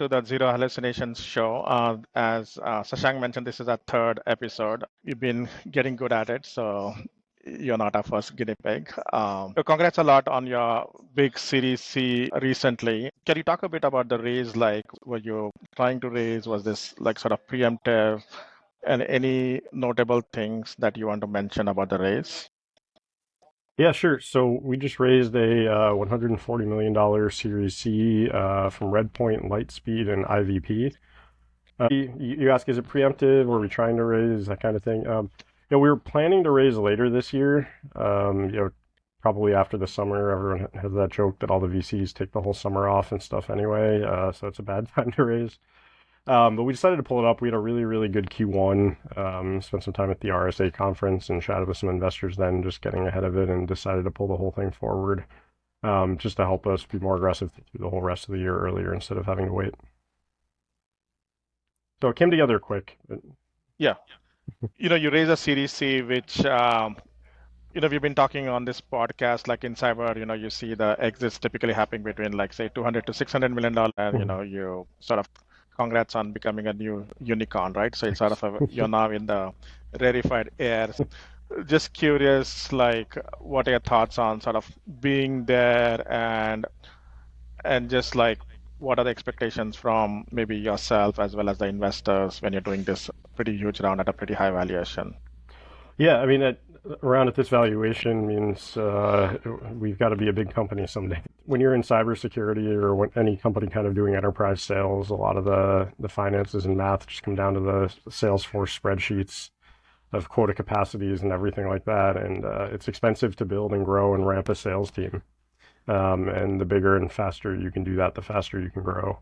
to the Zero Hallucinations show. As Sashank mentioned, this is our third episode. We've been getting good at it, so you're not our first guinea pig. So congrats a lot on your big Series C recently. Can you talk a bit about the raise? Like, were you trying to raise? Was this like sort of preemptive? And any notable things that you want to mention about the raise? Yeah, sure. So we just raised a $140 million Series C from Redpoint, Lightspeed, and IVP. You ask, is it preemptive? Were we trying to raise that kind of thing? We were planning to raise later this year. Probably after the summer. Everyone has that joke that all the VCs take the whole summer off and stuff anyway. So it's a bad time to raise. But we decided to pull it up. We had a really, really good Q1. Spent some time at the RSA conference and chatted with some investors then, just getting ahead of it, and decided to pull the whole thing forward, just to help us be more aggressive through the whole rest of the year earlier instead of having to wait. So it came together quick. Yeah. You raise a Series C, which we've been talking on this podcast, like in cyber, you see the exits typically happening between like say 200 to $600 million, and you sort of congrats on becoming a new unicorn, right? So it's sort of you're now in the rarefied air. Just curious, like what are your thoughts on sort of being there, and just like what are the expectations from maybe yourself as well as the investors when you're doing this pretty huge round at a pretty high valuation? Yeah, I mean, around at this valuation means we've got to be a big company someday. When you're in cybersecurity or when any company kind of doing enterprise sales, a lot of the finances and math just come down to the Salesforce spreadsheets of quota capacities and everything like that. And it's expensive to build and grow and ramp a sales team. And the bigger and faster you can do that, the faster you can grow.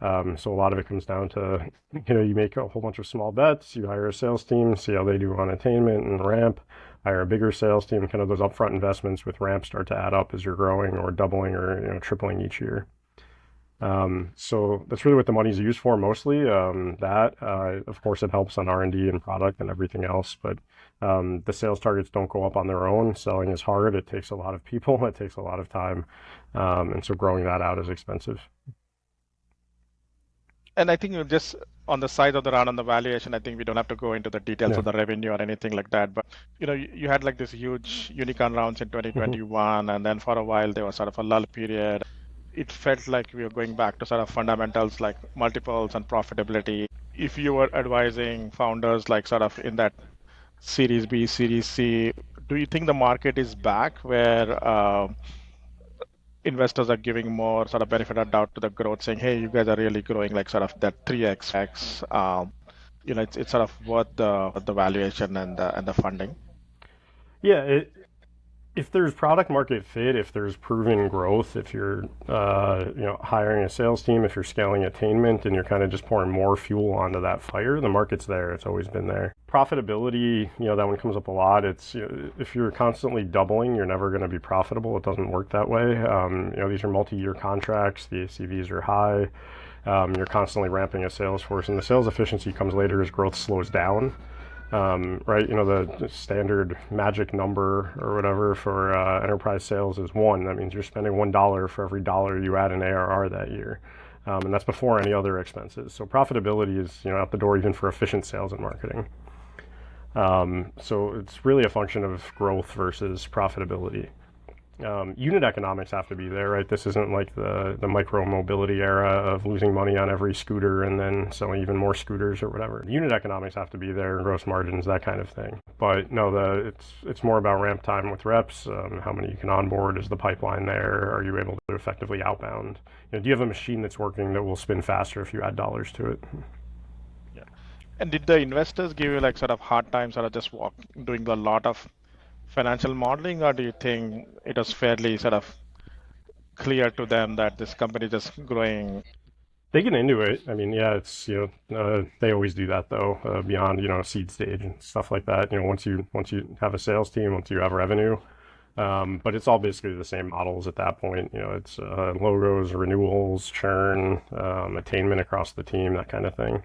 So a lot of it comes down to, you make a whole bunch of small bets, you hire a sales team, see how they do on attainment and ramp, hire a bigger sales team, kind of those upfront investments with ramp start to add up as you're growing or doubling or tripling each year. So that's really what the money's used for mostly. Of course, it helps on R&D and product and everything else, but the sales targets don't go up on their own. Selling is hard. It takes a lot of people. It takes a lot of time. And so growing that out is expensive. And I think just on the size of the round on the valuation, I think we don't have to go into the details of the revenue or anything like that. But you had like this huge unicorn rounds in 2021, and then for a while there was sort of a lull period. It felt like we were going back to sort of fundamentals like multiples and profitability. If you were advising founders like sort of in that Series B, Series C, do you think the market is back where investors are giving more sort of benefit of doubt to the growth, saying, "Hey, you guys are really growing like sort of that 3x." It's sort of worth the valuation and the funding. Yeah, if there's product market fit, if there's proven growth, if you're hiring a sales team, if you're scaling attainment, and you're kind of just pouring more fuel onto that fire, the market's there. It's always been there. Profitability, that one comes up a lot. It's if you're constantly doubling, you're never going to be profitable. It doesn't work that way. These are multi-year contracts. The ACVs are high. You're constantly ramping a sales force, and the sales efficiency comes later as growth slows down. Right? The standard magic number or whatever for enterprise sales is 1. That means you're spending $1 for every dollar you add in ARR that year. And that's before any other expenses. So profitability is, out the door even for efficient sales and marketing. So it's really a function of growth versus profitability. Unit economics have to be there, right? This isn't like the micro mobility era of losing money on every scooter and then selling even more scooters or whatever. Unit economics have to be there, gross margins, that kind of thing. But no, it's more about ramp time with reps, how many you can onboard, is the pipeline there, are you able to effectively outbound? Do you have a machine that's working that will spin faster if you add dollars to it? Yeah. And did the investors give you like sort of hard time, sort of just doing a lot of financial modeling, or do you think it was fairly sort of clear to them that this company is just growing? They get into it. I mean, yeah, it's they always do that though, beyond seed stage and stuff like that. Once you have a sales team, once you have revenue, but it's all basically the same models at that point. It's logos, renewals, churn, attainment across the team, that kind of thing.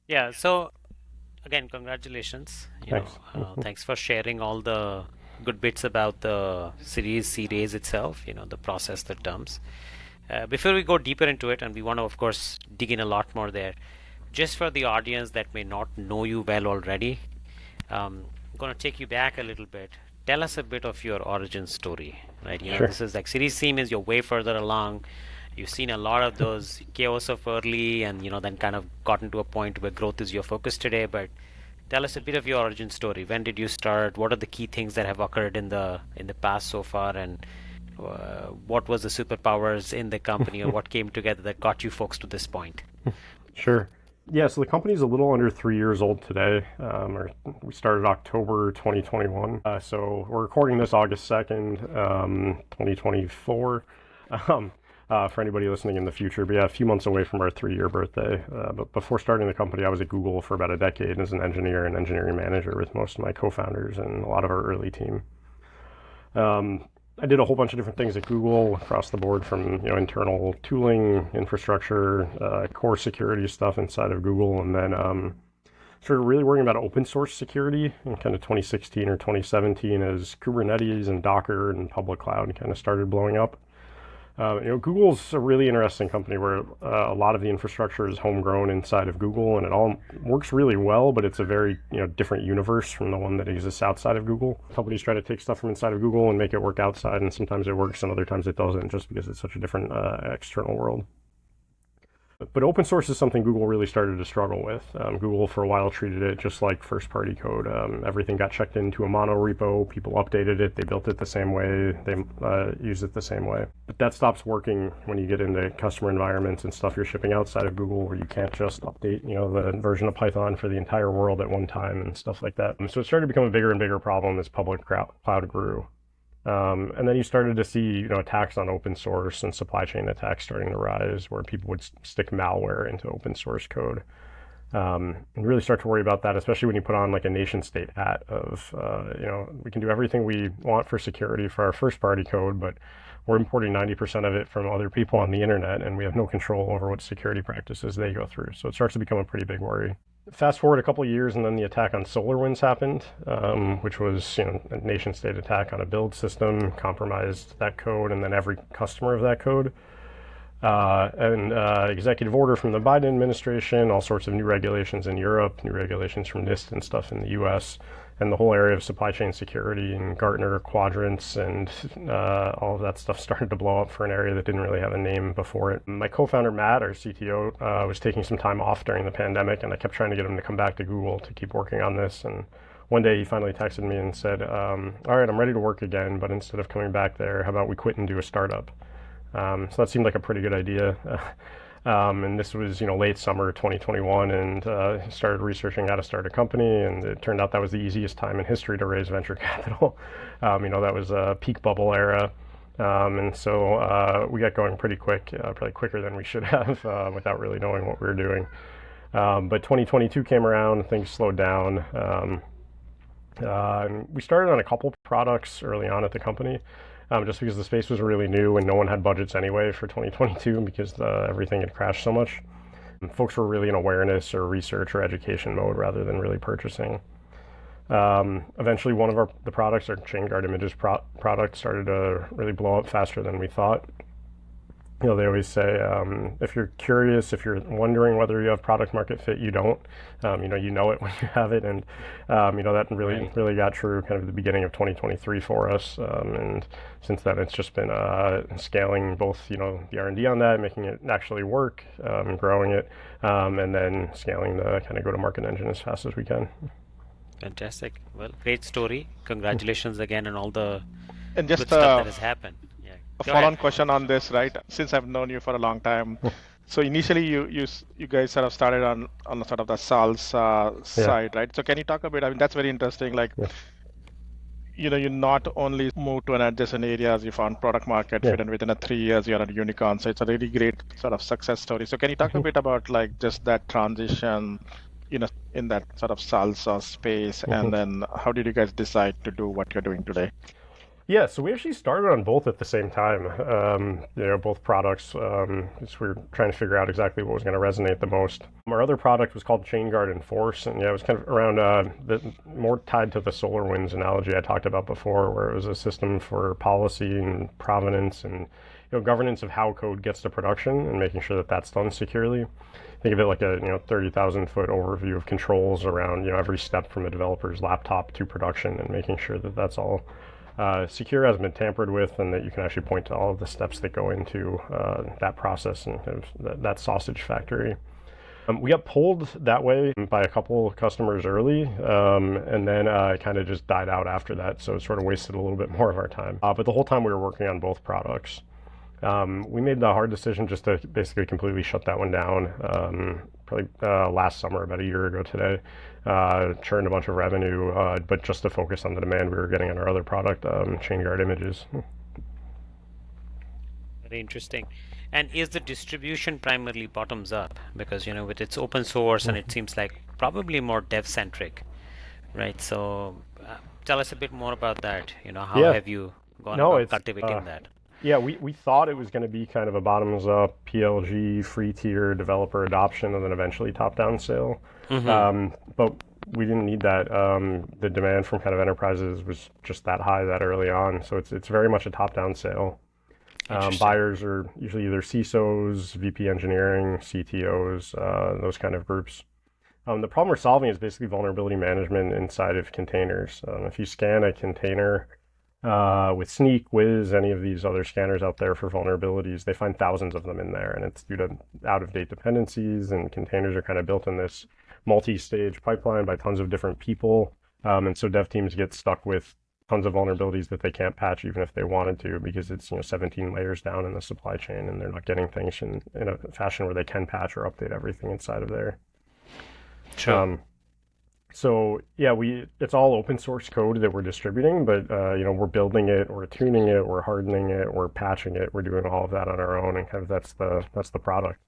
Yeah. So again, congratulations. Thanks. Thanks for sharing all the good bits about the Series C raise itself. The process, the terms. Before we go deeper into it, and we want to, of course, dig in a lot more there, just for the audience that may not know you well already, I'm going to take you back a little bit. Tell us a bit of your origin story, right? Sure. This is like series C means you're way further along. You've seen a lot of those chaos of early, and then kind of gotten to a point where growth is your focus today. But tell us a bit of your origin story. When did you start? What are the key things that have occurred in the past so far, and what was the superpowers in the company, or what came together that got you folks to this point? Sure. Yeah, so the company's a little under 3 years old today. We started October 2021. So we're recording this August 2nd, 2024. For anybody listening in the future, but yeah, a few months away from our 3-year birthday. But before starting the company, I was at Google for about a decade as an engineer and engineering manager with most of my co-founders and a lot of our early team. I did a whole bunch of different things at Google across the board, from internal tooling, infrastructure, core security stuff inside of Google, and then started really worrying about open source security in kind of 2016 or 2017 as Kubernetes and Docker and public cloud kind of started blowing up. Google's a really interesting company where a lot of the infrastructure is homegrown inside of Google, and it all works really well, but it's a very different universe from the one that exists outside of Google. Companies try to take stuff from inside of Google and make it work outside, and sometimes it works and other times it doesn't, just because it's such a different external world. But open source is something Google really started to struggle with. Google for a while treated it just like first-party code. Everything got checked into a mono repo. People updated it. They built it the same way. They used it the same way. But that stops working when you get into customer environments and stuff you're shipping outside of Google, where you can't just update the version of Python for the entire world at one time and stuff like that. So it started to become a bigger and bigger problem as public cloud grew. And then you started to see, attacks on open source and supply chain attacks starting to rise, where people would stick malware into open source code. And really start to worry about that, especially when you put on like a nation state hat of, we can do everything we want for security for our first party code, but we're importing 90% of it from other people on the internet, and we have no control over what security practices they go through. So it starts to become a pretty big worry. Fast forward a couple of years, and then the attack on SolarWinds happened, which was a nation-state attack on a build system, compromised that code, and then every customer of that code. Executive order from the Biden administration, all sorts of new regulations in Europe, new regulations from NIST and stuff in the US, and the whole area of supply chain security and Gartner quadrants and all of that stuff started to blow up for an area that didn't really have a name before it. My co-founder, Matt, our CTO, was taking some time off during the pandemic, and I kept trying to get him to come back to Google to keep working on this. And one day he finally texted me and said, all right, I'm ready to work again, but instead of coming back there, how about we quit and do a startup? So that seemed like a pretty good idea. And this was, late summer 2021, and started researching how to start a company, and it turned out that was the easiest time in history to raise venture capital. That was a peak bubble era. And so we got going pretty quick, probably quicker than we should have without really knowing what we were doing. But 2022 came around, things slowed down. And we started on a couple products early on at the company. Just because the space was really new and no one had budgets anyway for 2022 because everything had crashed so much. And folks were really in awareness or research or education mode rather than really purchasing. Eventually, one of the products, our ChainGuard Images product, started to really blow up faster than we thought. They always say, if you're curious, if you're wondering whether you have product market fit, you don't. You know it when you have it, and that really got true kind of at the beginning of 2023 for us. And since then, it's just been scaling both, the R&D on that, making it actually work, growing it, and then scaling the kind of go-to-market engine as fast as we can. Fantastic. Well, great story. Congratulations again on all the And just good stuff that has happened. a follow-on question on this, right? Since I've known you for a long time, so initially you guys sort of started on sort of the sales side, right? So can you talk a bit? I mean, that's very interesting. Like, you not only moved to an adjacent areas, you found product market fit, and within 3 years you're at a unicorn. So it's a really great sort of success story. So can you talk a bit about like just that transition, in that sort of salsa space, and then how did you guys decide to do what you're doing today? Yeah, so we actually started on both at the same time, both products, because we were trying to figure out exactly what was going to resonate the most. Our other product was called ChainGuard Enforce, and it was kind of around more tied to the SolarWinds analogy I talked about before, where it was a system for policy and provenance and governance of how code gets to production and making sure that that's done securely. Think of it like a 30,000 foot overview of controls around every step from a developer's laptop to production, and making sure that that's all secure, hasn't been tampered with, and that you can actually point to all of the steps that go into that process and that sausage factory. We got pulled that way by a couple of customers early, and then it kind of just died out after that, so it sort of wasted a little bit more of our time. But the whole time we were working on both products. We made the hard decision just to basically completely shut that one down, probably last summer, about a year ago today. Churned a bunch of revenue, but just to focus on the demand we were getting on our other product, ChainGuard images. Very interesting. And is the distribution primarily bottoms up? Because, with its open source and it seems like probably more dev centric, right? So tell us a bit more about that. How have you gone about cultivating that? Yeah, we thought it was going to be kind of a bottoms up PLG, free tier developer adoption, and then eventually top down sale. But we didn't need that. The demand from kind of enterprises was just that high that early on. So it's very much a top down sale. Buyers are usually either CISOs, VP engineering, CTOs, those kind of groups. The problem we're solving is basically vulnerability management inside of containers. If you scan a container with Sneak, Wiz, any of these other scanners out there for vulnerabilities, they find thousands of them in there, and it's due to out-of-date dependencies, and containers are kind of built in this multi-stage pipeline by tons of different people, and so dev teams get stuck with tons of vulnerabilities that they can't patch even if they wanted to, because it's 17 layers down in the supply chain, and they're not getting things in a fashion where they can patch or update everything inside of there. Sure. So yeah, it's all open source code that we're distributing, but we're building it, we're tuning it, we're hardening it, we're patching it, we're doing all of that on our own, and kind of that's the product.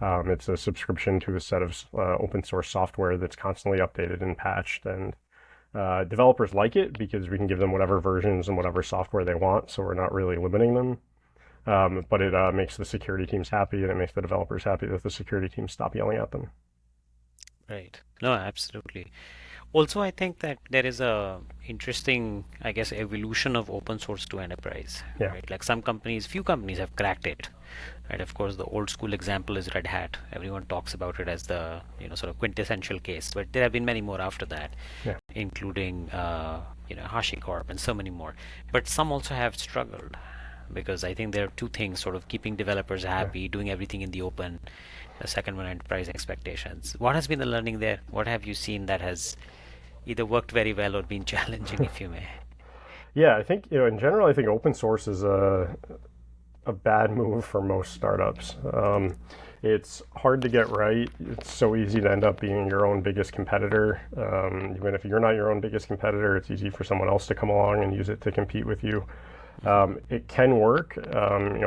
It's a subscription to a set of open source software that's constantly updated and patched, and developers like it because we can give them whatever versions and whatever software they want, so we're not really limiting them. But it makes the security teams happy, and it makes the developers happy that the security teams stop yelling at them. Right. No, absolutely. Also, I think that there is a interesting, I guess, evolution of open source to enterprise. Yeah. Right? Like few companies have cracked it. Right. Of course, the old school example is Red Hat. Everyone talks about it as the sort of quintessential case, but there have been many more after that, including HashiCorp and so many more. But some also have struggled because I think there are two things: sort of keeping developers happy, doing everything in the open. The second one, enterprise expectations. What has been the learning there? What have you seen that has either worked very well or been challenging, if you may? Yeah, I think in general, I think open source is a bad move for most startups. It's hard to get right. It's so easy to end up being your own biggest competitor. Even if you're not your own biggest competitor, it's easy for someone else to come along and use it to compete with you. It can work.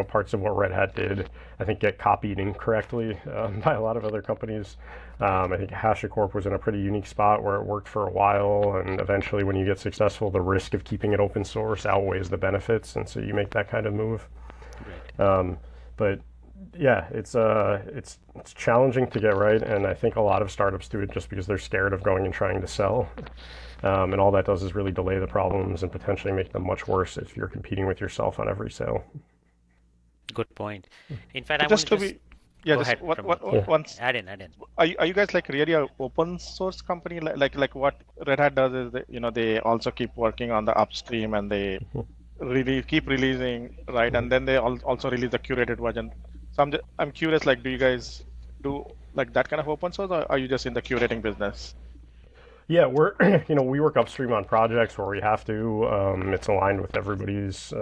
Parts of what Red Hat did, I think, get copied incorrectly by a lot of other companies. I think HashiCorp was in a pretty unique spot where it worked for a while, and eventually when you get successful, the risk of keeping it open source outweighs the benefits, and so you make that kind of move. Right. But yeah, it's challenging to get right, and I think a lot of startups do it just because they're scared of going and trying to sell. And all that does is really delay the problems and potentially make them much worse if you're competing with yourself on every sale. Good point. In fact, I want to go ahead. Add in. Are you guys like really an open source company? Like what Red Hat does is they also keep working on the upstream, and they really keep releasing, right? And then they also release the curated version. So I'm curious, like, do you guys do like that kind of open source, or are you just in the curating business? Yeah, we're we work upstream on projects where we have to. It's aligned with everybody's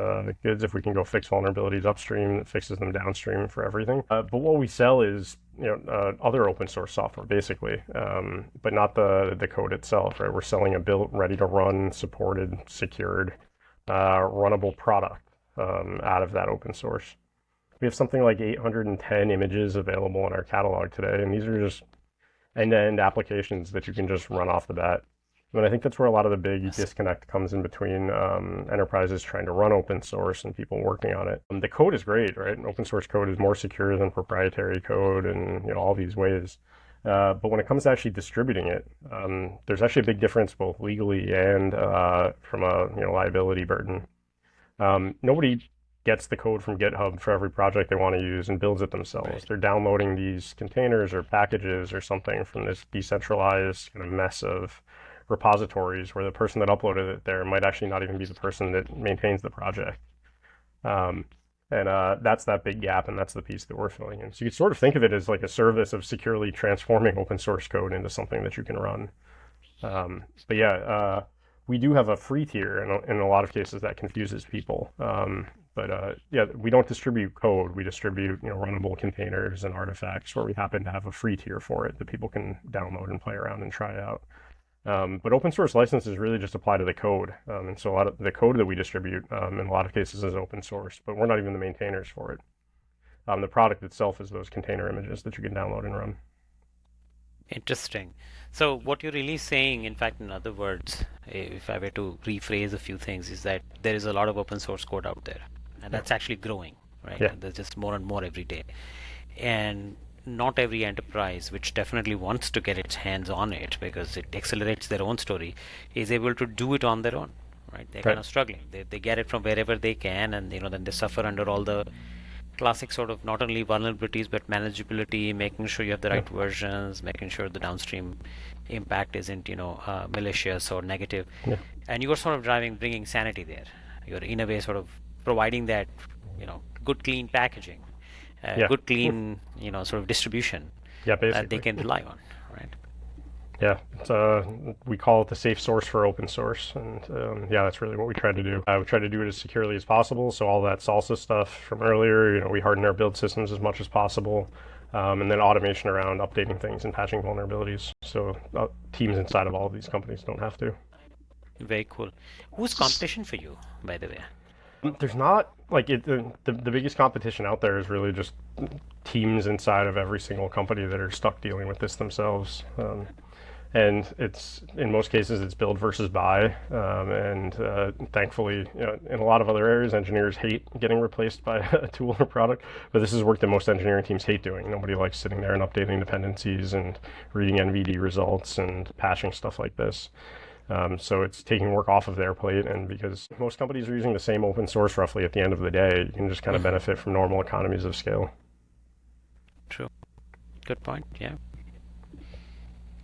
goods. If we can go fix vulnerabilities upstream, it fixes them downstream for everything. But what we sell is other open source software basically, but not the code itself. Right, we're selling a built, ready to run, supported, secured, runnable product out of that open source. We have something like 810 images available in our catalog today, and these are just end-to-end applications that you can just run off the bat. And I think that's where a lot of the big disconnect comes in between enterprises trying to run open source and people working on it. The code is great, right? And open source code is more secure than proprietary code, and all these ways. But when it comes to actually distributing it, there's actually a big difference both legally and from a liability burden. Nobody gets the code from GitHub for every project they want to use and builds it themselves. Right. They're downloading these containers or packages or something from this decentralized kind of mess of repositories where the person that uploaded it there might actually not even be the person that maintains the project. And that's that big gap, and that's the piece that we're filling in. So you can sort of think of it as like a service of securely transforming open source code into something that you can run. But yeah, we do have a free tier, and in a lot of cases that confuses people. But yeah, we don't distribute code. We distribute runnable containers and artifacts where we happen to have a free tier for it that people can download and play around and try out. But open source licenses really just apply to the code. And so a lot of the code that we distribute in a lot of cases is open source, but we're not even the maintainers for it. The product itself is those container images that you can download and run. Interesting. So what you're really saying, in fact, in other words, if I were to rephrase a few things, is that there is a lot of open source code out there, and that's actually growing, right? Yeah. There's just more and more every day. And not every enterprise, which definitely wants to get its hands on it because it accelerates their own story, is able to do it on their own, right? They're kind of struggling. They get it from wherever they can, and then they suffer under all the classic sort of not only vulnerabilities but manageability, making sure you have the right versions, making sure the downstream impact isn't malicious or negative. And you are sort of bringing sanity there. You're in a way sort of providing that good clean packaging, good clean sort of distribution that they can rely on, right? Yeah, we call it the safe source for open source, and yeah, that's really what we try to do. We try to do it as securely as possible, so all that salsa stuff from earlier, we harden our build systems as much as possible, and then automation around updating things and patching vulnerabilities, so teams inside of all of these companies don't have to. Very cool. Who's competition for you, by the way? There's not, like, the biggest competition out there is really just teams inside of every single company that are stuck dealing with this themselves. And it's, in most cases, it's build versus buy. And thankfully, in a lot of other areas, engineers hate getting replaced by a tool or product. But this is work that most engineering teams hate doing. Nobody likes sitting there and updating dependencies and reading NVD results and patching stuff like this. So it's taking work off of their plate. And because most companies are using the same open source roughly at the end of the day, you can just kind of benefit from normal economies of scale. True. Good point. Yeah.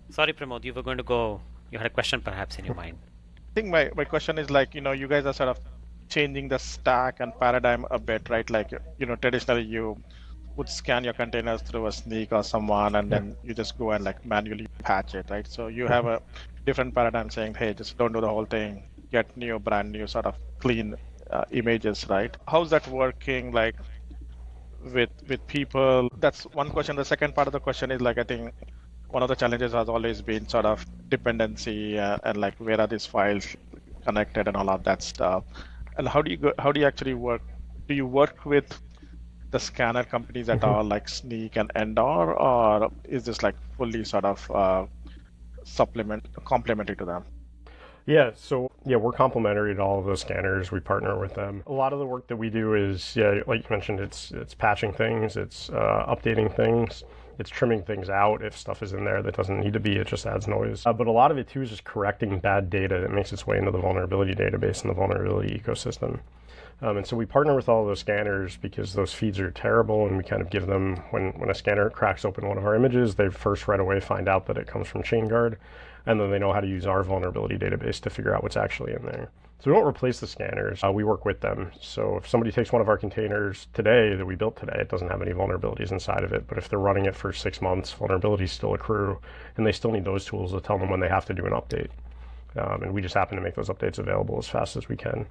Sorry, Pramod, you were going to go. You had a question perhaps in your mind. I think my question is like, you guys are sort of changing the stack and paradigm a bit, right? Like, traditionally you would scan your containers through a sneak or someone, and then you just go and like manually patch it, right? So you have a different paradigm saying, hey, just don't do the whole thing, get brand new sort of clean images, right? How's that working like with people? That's one question. The second part of the question is like, I think one of the challenges has always been sort of dependency and like where are these files connected and all of that stuff. And how do you actually work? Do you work with the scanner companies at all, like Sneak and Endor, or is this like fully sort of complementary to them? Yeah, so we're complementary to all of those scanners. We partner with them. A lot of the work that we do is, like you mentioned, it's patching things, it's updating things, it's trimming things out if stuff is in there that doesn't need to be. It just adds noise. But a lot of it too is just correcting bad data that makes its way into the vulnerability database and the vulnerability ecosystem. And so we partner with all of those scanners because those feeds are terrible, and we kind of give them, when a scanner cracks open one of our images, they first right away find out that it comes from ChainGuard, and then they know how to use our vulnerability database to figure out what's actually in there. So we don't replace the scanners, we work with them. So if somebody takes one of our containers today that we built today, it doesn't have any vulnerabilities inside of it, but if they're running it for 6 months, vulnerabilities still accrue, and they still need those tools to tell them when they have to do an update. And we just happen to make those updates available as fast as we can.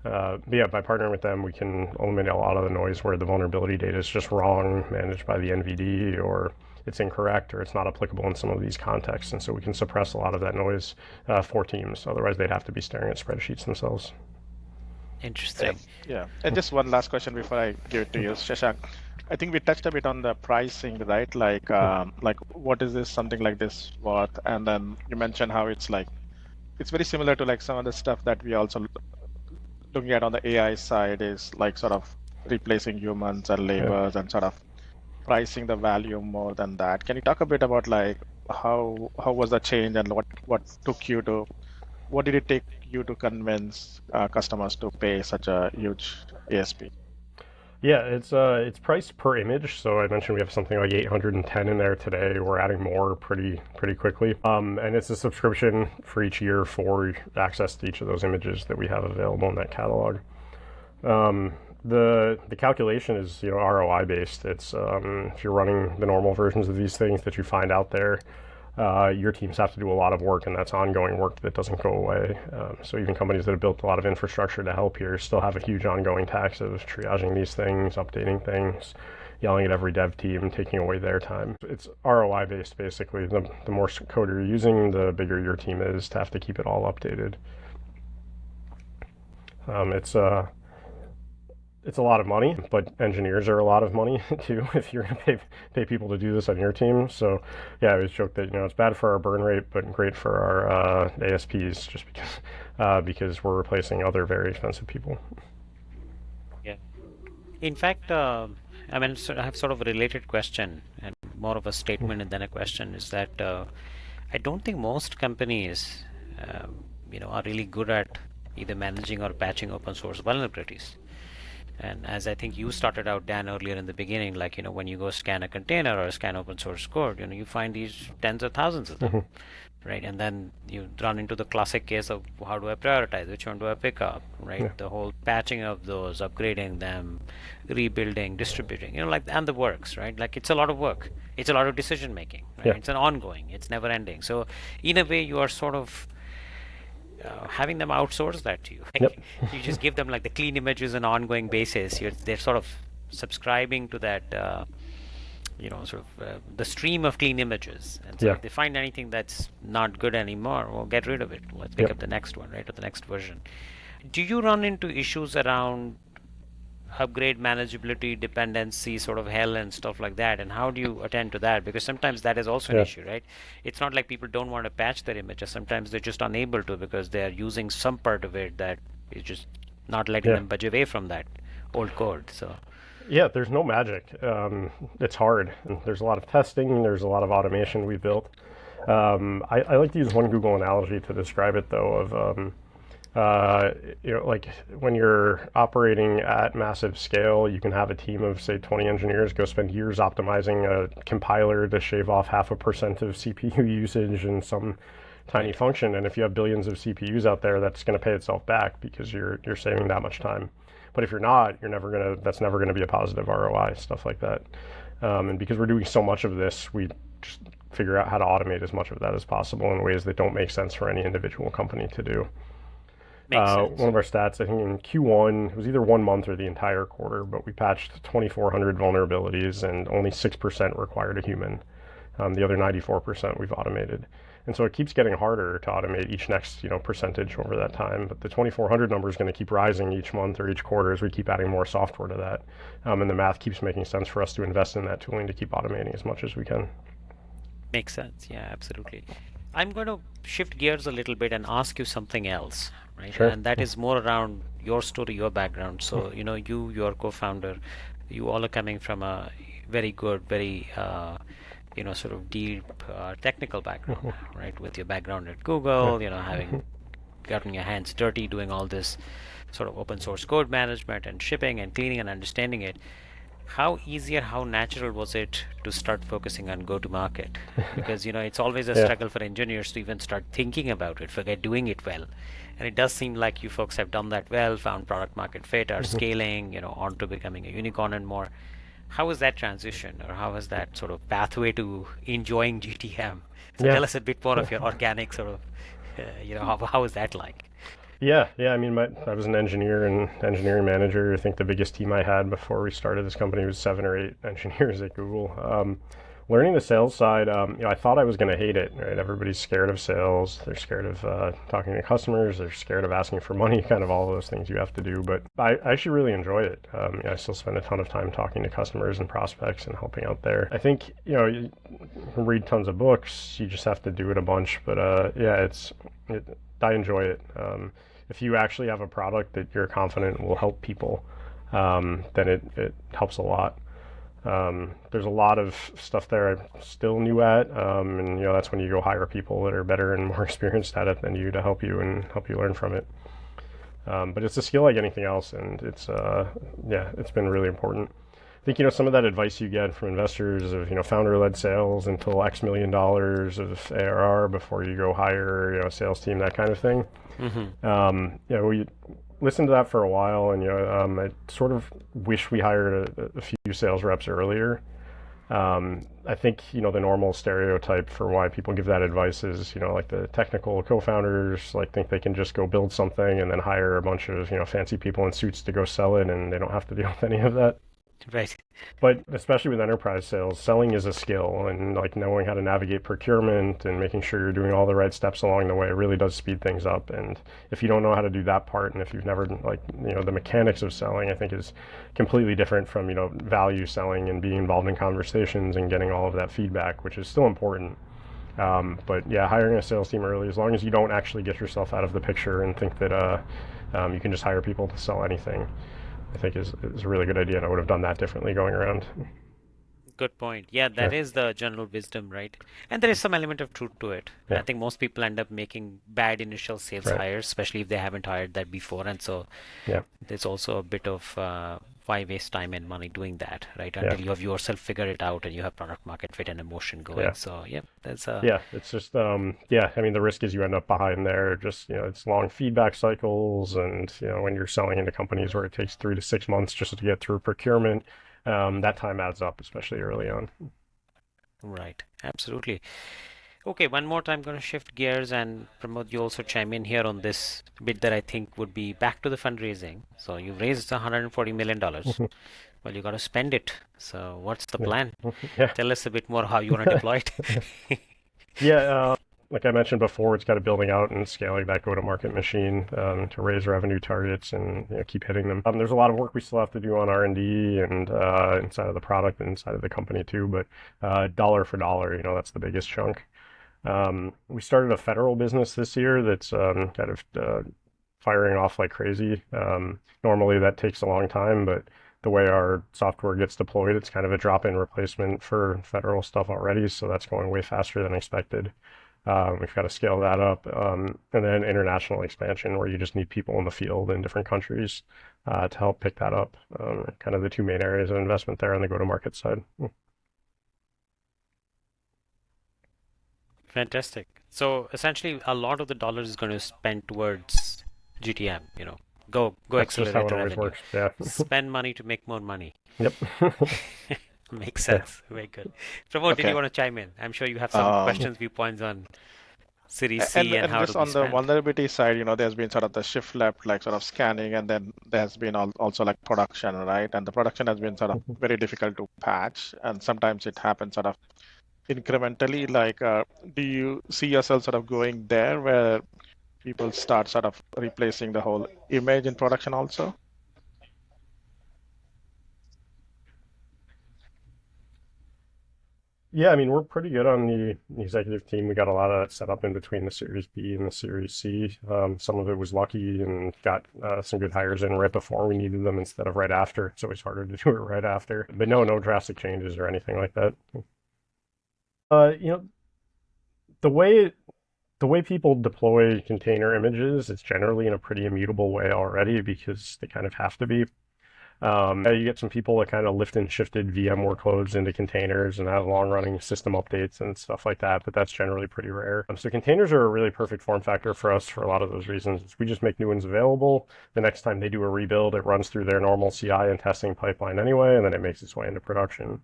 But yeah, by partnering with them, we can eliminate a lot of the noise where the vulnerability data is just wrong, managed by the NVD, or it's incorrect, or it's not applicable in some of these contexts. And so we can suppress a lot of that noise for teams. Otherwise, they'd have to be staring at spreadsheets themselves. Interesting. Yeah. And just one last question before I give it to you, Shashank. I think we touched a bit on the pricing, right? Like what is this, something like this worth? And then you mentioned how it's very similar to like some of the stuff that we also looking at on the AI side is like sort of replacing humans and laborers and sort of pricing the value more than that. Can you talk a bit about like how was the change and what did it take you to convince customers to pay such a huge ASP? Yeah, it's priced per image. So I mentioned we have something like 810 in there today. We're adding more pretty quickly. And it's a subscription for each year for access to each of those images that we have available in that catalog. The calculation is ROI based. It's if you're running the normal versions of these things that you find out there, your teams have to do a lot of work, and that's ongoing work that doesn't go away. So even companies that have built a lot of infrastructure to help here still have a huge ongoing tax of triaging these things, updating things, yelling at every dev team, taking away their time. It's ROI based basically. The more code you're using, the bigger your team is to have to keep it all updated. It's a lot of money, but engineers are a lot of money too if you're going to pay people to do this on your team. So yeah, I always joke that it's bad for our burn rate, but great for our ASPs, just because we're replacing other very expensive people. Yeah. In fact, I mean, I have sort of a related question and more of a statement and then a question is that I don't think most companies, are really good at either managing or patching open source vulnerabilities. And as I think you started out, Dan, earlier in the beginning, like, when you go scan a container or scan open source code, you find these tens of thousands of them, right? And then you run into the classic case of how do I prioritize? Which one do I pick up, right? Yeah. The whole patching of those, upgrading them, rebuilding, distributing, and the works, right? Like, it's a lot of work. It's a lot of decision making, right? Yeah. It's an ongoing, it's never ending. So in a way, you are sort of having them outsource that to you. Yep. You just give them like the clean images on an ongoing basis. They're sort of subscribing to that, the stream of clean images. And so if they find anything that's not good anymore, well, get rid of it. Let's pick up the next one, right, or the next version. Do you run into issues around upgrade manageability, dependency, sort of hell and stuff like that? And how do you attend to that? Because sometimes that is also an issue, right? It's not like people don't want to patch their images. Sometimes they're just unable to because they're using some part of it that is just not letting them budge away from that old code. So yeah, there's no magic. It's hard. There's a lot of testing. There's a lot of automation we built. I like to use one Google analogy to describe it, though, of like when you're operating at massive scale, you can have a team of, say, 20 engineers go spend years optimizing a compiler to shave off 0.5% of CPU usage in some tiny function. And if you have billions of CPUs out there, that's going to pay itself back because you're saving that much time. But if you're not, that's never going to be a positive ROI, stuff like that. And because we're doing so much of this, we just figure out how to automate as much of that as possible in ways that don't make sense for any individual company to do. One of our stats, I think in Q1, it was either 1 month or the entire quarter, but we patched 2,400 vulnerabilities and only 6% required a human. The other 94% we've automated. And so it keeps getting harder to automate each next percentage over that time. But the 2,400 number is going to keep rising each month or each quarter as we keep adding more software to that. And the math keeps making sense for us to invest in that tooling to keep automating as much as we can. Makes sense. Yeah, absolutely. I'm going to shift gears a little bit and ask you something else, right? Sure. And that is more around your story, your background. So, your co-founder, you all are coming from a very good, very, sort of deep technical background, right? With your background at Google, having gotten your hands dirty doing all this sort of open source code management and shipping and cleaning and understanding it. How easy or how natural was it to start focusing on go-to-market? Because, it's always a struggle for engineers to even start thinking about it, forget doing it well. And it does seem like you folks have done that well, found product market fit, are scaling, onto becoming a unicorn and more. How was that transition, or how was that sort of pathway to enjoying GTM? So tell us a bit more of your organic sort of, how was that like? Yeah. I mean, I was an engineer and engineering manager. I think the biggest team I had before we started this company was 7 or 8 engineers at Google. Learning the sales side, I thought I was going to hate it. Right? Everybody's scared of sales. They're scared of talking to customers. They're scared of asking for money. Kind of all those things you have to do. But I actually really enjoy it. I still spend a ton of time talking to customers and prospects and helping out there. I think you can read tons of books. You just have to do it a bunch. But I enjoy it. If you actually have a product that you're confident will help people, then it helps a lot. There's a lot of stuff there I'm still new at, and that's when you go hire people that are better and more experienced at it than you to help you and help you learn from it. But it's a skill like anything else, and it's been really important. I think some of that advice you get from investors of founder-led sales until X million dollars of ARR before you go hire a sales team, that kind of thing. We listened to that for a while, and I sort of wish we hired a few sales reps earlier. I think the normal stereotype for why people give that advice is like the technical co-founders like think they can just go build something and then hire a bunch of fancy people in suits to go sell it, and they don't have to deal with any of that. Right. But especially with enterprise sales, selling is a skill, and like knowing how to navigate procurement and making sure you're doing all the right steps along the way really does speed things up. And if you don't know how to do that part, and if you've never the mechanics of selling, I think is completely different from value selling and being involved in conversations and getting all of that feedback, which is still important. But yeah, hiring a sales team early, as long as you don't actually get yourself out of the picture and think that you can just hire people to sell anything, I think is a really good idea, and I would have done that differently going around. Good point. Yeah, that is the general wisdom, right? And there is some element of truth to it. Yeah. I think most people end up making bad initial sales hires, especially if they haven't hired that before. And so there's also a bit of why waste time and money doing that, right? Until you have yourself figured it out and you have product market fit and emotion going. Yeah. So that's it's just I mean, the risk is you end up behind there. Just it's long feedback cycles, and when you're selling into companies where it takes 3 to 6 months just to get through procurement, that time adds up, especially early on. Right. Absolutely. Okay, one more time, I'm going to shift gears, and Pramod, you also chime in here on this bit that I think would be back to the fundraising. So you've raised $140 million. Well, you got to spend it. So what's the plan? Tell us a bit more how you want to deploy it. Like I mentioned before, it's kind of building out and scaling that go-to-market machine to raise revenue targets and keep hitting them. There's a lot of work we still have to do on R&D and inside of the product and inside of the company too, but dollar for dollar, that's the biggest chunk. We started a federal business this year that's kind of firing off like crazy. Normally that takes a long time, but the way our software gets deployed, it's kind of a drop-in replacement for federal stuff already, so that's going way faster than expected. We've got to scale that up. And then international expansion, where you just need people in the field in different countries to help pick that up. Kind of the two main areas of investment there on the go-to-market side. Fantastic. So essentially, a lot of the dollars is going to spend towards GTM. Go That's accelerate just how it revenue. always works. Yeah. Spend money to make more money. Yep. Makes sense. Very good. Pramod, did you want to chime in? I'm sure you have some questions, viewpoints on Series C and how just to on be the spent. vulnerability side, there's been sort of the shift left, like sort of scanning, and then there's been also like production, right? And the production has been sort of very difficult to patch, and sometimes it happens sort of incrementally. Like, do you see yourself sort of going there where people start sort of replacing the whole image in production also? Yeah, I mean, we're pretty good on the executive team. We got a lot of that set up in between the Series B and the Series C. Some of it was lucky and got some good hires in right before we needed them instead of right after. It's always harder to do it right after. But no drastic changes or anything like that. The way people deploy container images, it's generally in a pretty immutable way already because they kind of have to be. You get some people that kind of lift and shifted VM workloads into containers and have long-running system updates and stuff like that, but that's generally pretty rare. So containers are a really perfect form factor for us for a lot of those reasons. We just make new ones available. The next time they do a rebuild, it runs through their normal CI and testing pipeline anyway, and then it makes its way into production.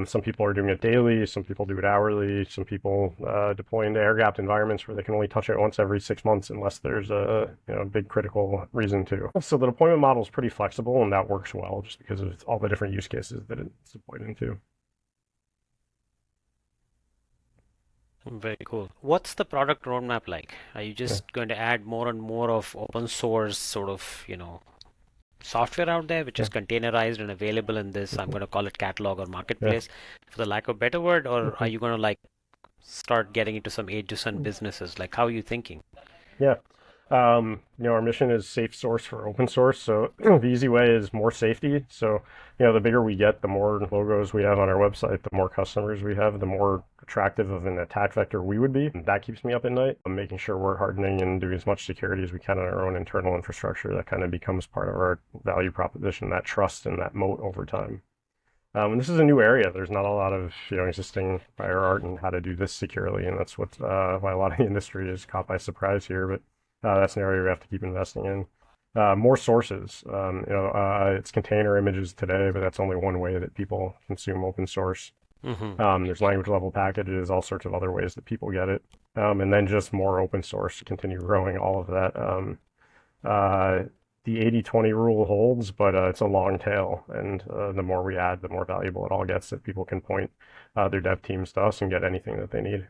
Some people are doing it daily, some people do it hourly, some people deploy into air-gapped environments where they can only touch it once every 6 months unless there's a big critical reason to. So the deployment model is pretty flexible, and that works well just because of all the different use cases that it's deployed into. Very cool. What's the product roadmap like? Are you just going to add more and more of open source sort of, software out there which is containerized and available in this, I'm going to call it catalog or marketplace for the lack of a better word, or are you going to start getting into some adjacent businesses? Like, how are you thinking? Yeah. Our mission is safe source for open source. So the easy way is more safety. So, the bigger we get, the more logos we have on our website, the more customers we have, the more attractive of an attack vector we would be. And that keeps me up at night. I'm making sure we're hardening and doing as much security as we can in our own internal infrastructure. That kind of becomes part of our value proposition, that trust and that moat over time. And this is a new area. There's not a lot of existing prior art and how to do this securely, and that's why a lot of the industry is caught by surprise here. But that's an area we have to keep investing in. More sources. It's container images today, but that's only one way that people consume open source. There's language level packages, all sorts of other ways that people get it, and then just more open source to continue growing all of that. The 80-20 rule holds, but it's a long tail, and the more we add, the more valuable it all gets, that people can point their dev teams to us and get anything that they need.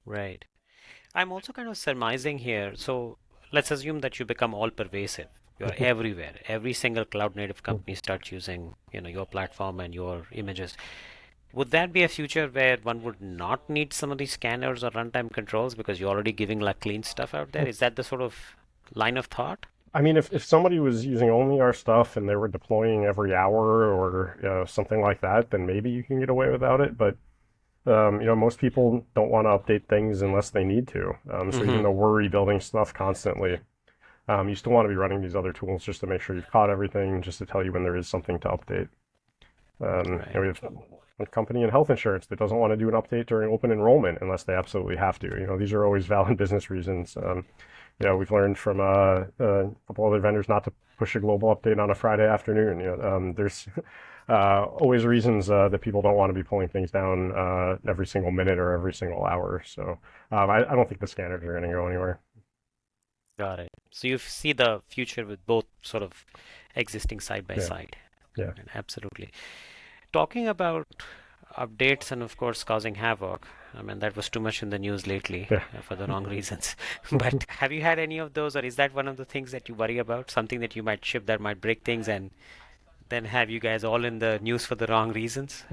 Right. I'm also kind of surmising here. So let's assume that you become all pervasive. You're everywhere. Every single cloud native company starts using, your platform and your images. Would that be a future where one would not need some of these scanners or runtime controls because you're already giving like clean stuff out there? Is that the sort of line of thought? I mean, if somebody was using only our stuff and they were deploying every hour or something like that, then maybe you can get away without it. But most people don't want to update things unless they need to. So even though we're rebuilding stuff constantly, you still want to be running these other tools just to make sure you've caught everything, just to tell you when there is something to update. Right. We have a company in health insurance that doesn't want to do an update during open enrollment unless they absolutely have to. These are always valid business reasons. We've learned from a couple other vendors not to push a global update on a Friday afternoon. There's always reasons that people don't want to be pulling things down every single minute or every single hour. So I don't think the scanners are going to go anywhere. Got it. So you see the future with both sort of existing side by side. Yeah. Absolutely. Talking about updates and of course causing havoc. I mean, that was too much in the news lately for the wrong reasons. But have you had any of those, or is that one of the things that you worry about? Something that you might ship that might break things and then have you guys all in the news for the wrong reasons?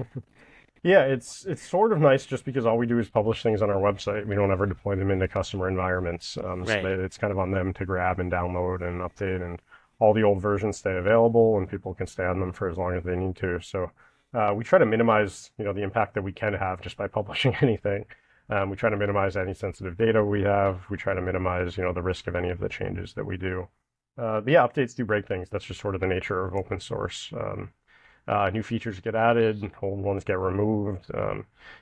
Yeah, it's sort of nice just because all we do is publish things on our website. We don't ever deploy them into customer environments. So it's kind of on them to grab and download and update, and all the old versions stay available and people can stay on them for as long as they need to. So we try to minimize, the impact that we can have just by publishing anything. We try to minimize any sensitive data we have. We try to minimize, the risk of any of the changes that we do. But yeah, updates do break things. That's just sort of the nature of open source. New features get added, old ones get removed.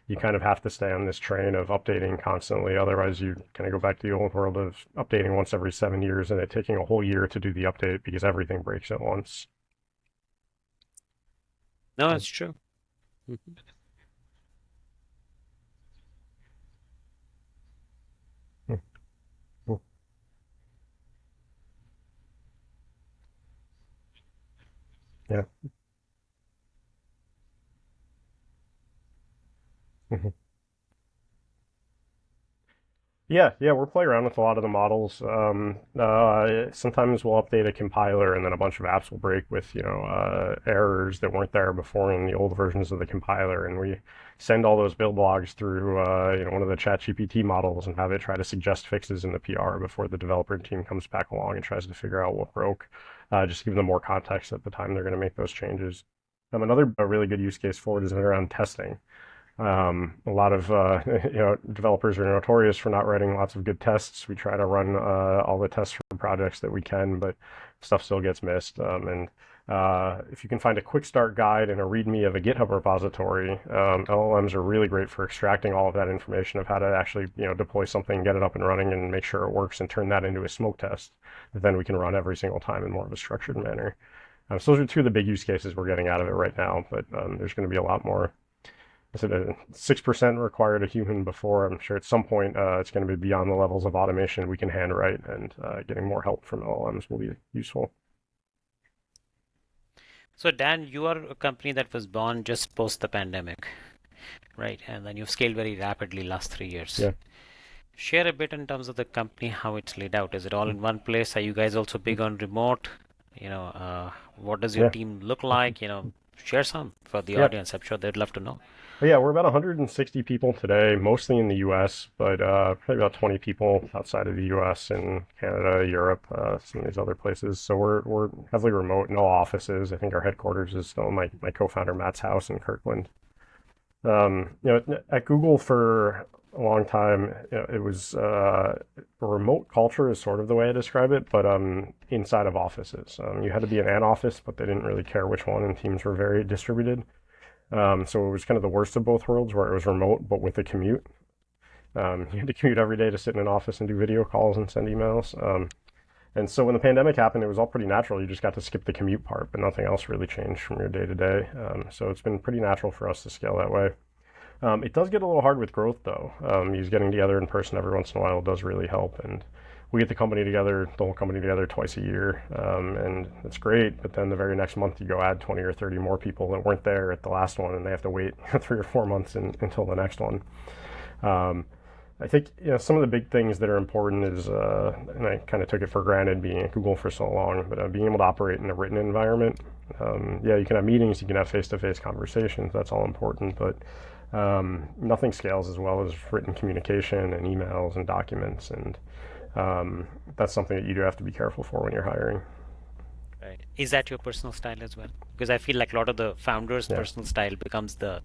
You kind of have to stay on this train of updating constantly. Otherwise, you kind of go back to the old world of updating once every 7 years and it taking a whole year to do the update because everything breaks at once. No, it's true. Yeah. Yeah, we're playing around with a lot of the models. Sometimes we'll update a compiler and then a bunch of apps will break with, errors that weren't there before in the old versions of the compiler. And we send all those build logs through, one of the ChatGPT models and have it try to suggest fixes in the PR before the developer team comes back along and tries to figure out what broke, just to give them more context at the time they're going to make those changes. Another really good use case for it is around testing. A lot of developers are notorious for not writing lots of good tests. We try to run all the tests for projects that we can, but stuff still gets missed. And if you can find a quick start guide and a README of a GitHub repository, LLMs are really great for extracting all of that information of how to actually deploy something, get it up and running, and make sure it works, and turn that into a smoke test that then we can run every single time in more of a structured manner. So those are two of the big use cases we're getting out of it right now, but there's going to be a lot more. I said 6% required a human before. I'm sure at some point it's going to be beyond the levels of automation we can handwrite, and getting more help from LLMs will be useful. So Dan, you are a company that was born just post the pandemic, right? And then you've scaled very rapidly last 3 years. Yeah. Share a bit in terms of the company, how it's laid out. Is it all in one place? Are you guys also big on remote? What does your team look like? share some for the Yeah. audience. I'm sure they'd love to know. But yeah, we're about 160 people today, mostly in the U.S., but probably about 20 people outside of the U.S. in Canada, Europe, some of these other places. So we're heavily remote, no offices. I think our headquarters is still my co-founder Matt's house in Kirkland. At Google for a long time, it was a remote culture is sort of the way I describe it, but inside of offices. You had to be in an office, but they didn't really care which one, and teams were very distributed. So it was kind of the worst of both worlds, where it was remote, but with a commute. You had to commute every day to sit in an office and do video calls and send emails. And so when the pandemic happened, it was all pretty natural. You just got to skip the commute part, but nothing else really changed from your day to day. So it's been pretty natural for us to scale that way. It does get a little hard with growth, though. Just getting together in person every once in a while does really help. And we get the whole company together twice a year, and it's great. But then the very next month, you go add 20 or 30 more people that weren't there at the last one, and they have to wait 3 or 4 months until the next one. I think some of the big things that are important is, and I kind of took it for granted being at Google for so long, but being able to operate in a written environment. You can have meetings, you can have face-to-face conversations. That's all important, but nothing scales as well as written communication and emails and documents, and that's something that you do have to be careful for when you're hiring. Right. Is that your personal style as well? Because I feel like a lot of the founders' personal style becomes the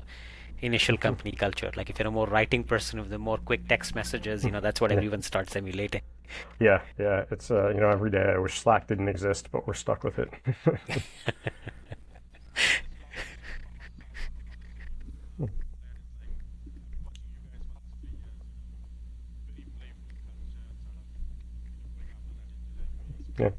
initial company culture. Like if you're a more writing person with the more quick text messages, that's what everyone starts emulating. Yeah. It's every day I wish Slack didn't exist, but we're stuck with it. Yeah.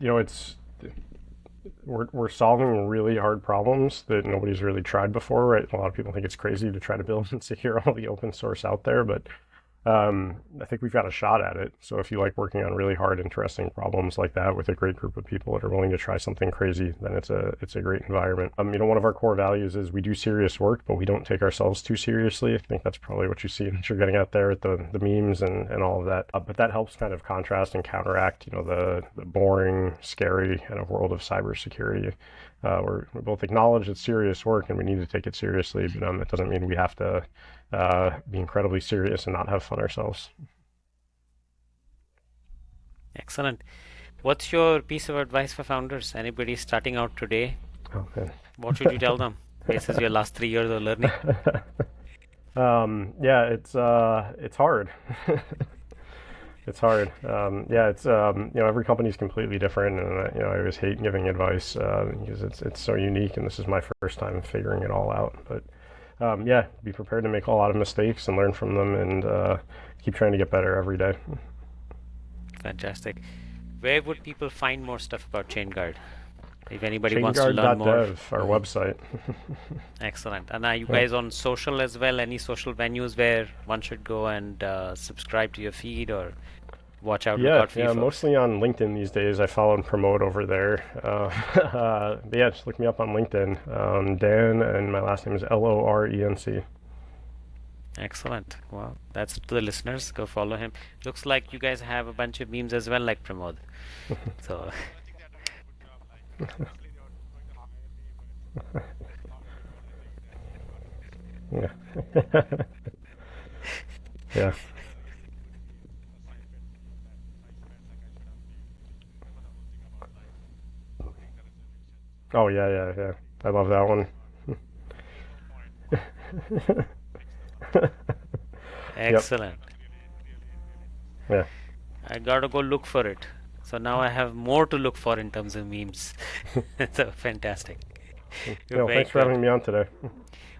Yeah, it's we're solving really hard problems that nobody's really tried before, right? A lot of people think it's crazy to try to build and secure all the open source out there, but I think we've got a shot at it. So if you like working on really hard, interesting problems like that with a great group of people that are willing to try something crazy, then it's a great environment. One of our core values is we do serious work, but we don't take ourselves too seriously. I think that's probably what you see that you're getting out there at the memes and all of that. But that helps kind of contrast and counteract, the boring, scary kind of world of cybersecurity. We both acknowledge it's serious work and we need to take it seriously, but it doesn't mean we have to be incredibly serious and not have fun ourselves. Excellent. What's your piece of advice for founders? Anybody starting out today? Okay. What should you tell them? This is your last 3 years of learning. It's hard. It's hard. Every company is completely different, and I always hate giving advice because it's so unique, and this is my first time figuring it all out. But be prepared to make a lot of mistakes and learn from them, and keep trying to get better every day. Fantastic. Where would people find more stuff about ChainGuard? If anybody wants to learn more. ChainGuard.dev, our website. Excellent. And are you guys on social as well? Any social venues where one should go and subscribe to your feed or watch out? Yeah, mostly on LinkedIn these days. I follow and promote over there. Just look me up on LinkedIn. Dan, and my last name is Lorenc. Excellent. Well, that's to the listeners. Go follow him. Looks like you guys have a bunch of memes as well, like Pramod. So. Yeah. Yeah. Oh yeah. I love that one. Excellent. Yeah. I gotta go look for it. So now I have more to look for in terms of memes. So fantastic. Thanks for having me on today.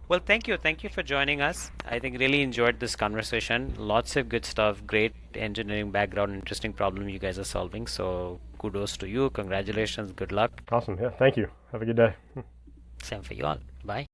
Well, thank you. Thank you for joining us. I think really enjoyed this conversation. Lots of good stuff, great engineering background, interesting problem you guys are solving. So kudos to you. Congratulations. Good luck. Awesome. Yeah. Thank you. Have a good day. Same for you all. Bye.